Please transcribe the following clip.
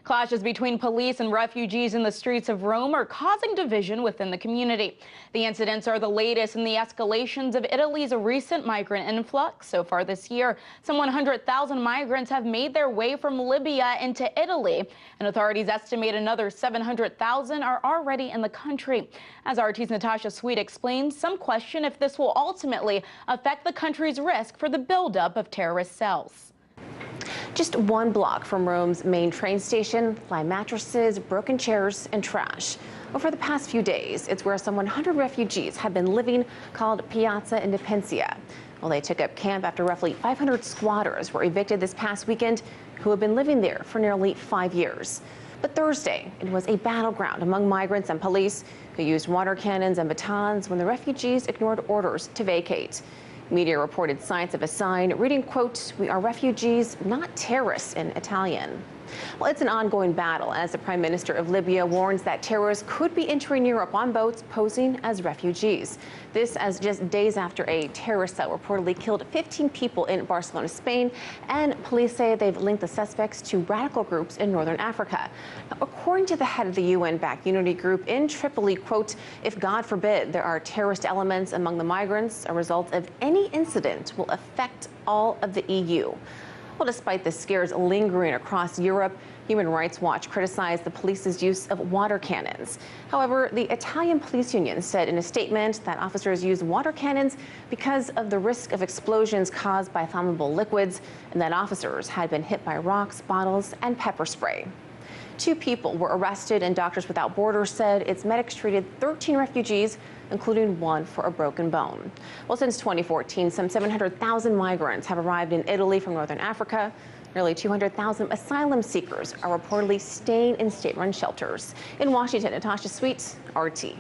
Clashes between police and refugees in the streets of Rome are causing division within the community. The incidents are the latest in the escalations of Italy's recent migrant influx. So far this year, some 100,000 migrants have made their way from Libya into Italy, and authorities estimate another 700,000 are already in the country. As RT's Natasha Sweatte explains, some question if this will ultimately affect the country's risk for the buildup of terrorist cells. Just one block from Rome's main train station lie mattresses, broken chairs, and trash. Over the past few days, it's where some 100 refugees have been living, called Piazza Indipendenza. Well, they took up camp after roughly 500 squatters were evicted this past weekend, who have been living there for nearly 5 years. But Thursday, it was a battleground among migrants and police who used water cannons and batons when the refugees ignored orders to vacate. Media reported signs of a sign reading, quote, "We are refugees, not terrorists," in Italian. Well, it's an ongoing battle as the Prime Minister of Libya warns that terrorists could be entering Europe on boats posing as refugees. This as just days after a terrorist cell reportedly killed 15 people in Barcelona, Spain, and police say they've linked the suspects to radical groups in northern Africa. Now, according to the head of the UN-backed unity group in Tripoli, quote, "If God forbid there are terrorist elements among the migrants, a result of any incident will affect all of the EU." Well, despite the scares lingering across Europe, Human Rights Watch criticized the police's use of water cannons. However, the Italian police union said in a statement that officers used water cannons because of the risk of explosions caused by flammable liquids, and that officers had been hit by rocks, bottles, and pepper spray. 2 people were arrested, and Doctors Without Borders said its medics treated 13 refugees, including one for a broken bone. Well, since 2014, some 700,000 migrants have arrived in Italy from northern Africa. Nearly 200,000 asylum seekers are reportedly staying in state-run shelters. In Washington, Natasha Sweatte, RT.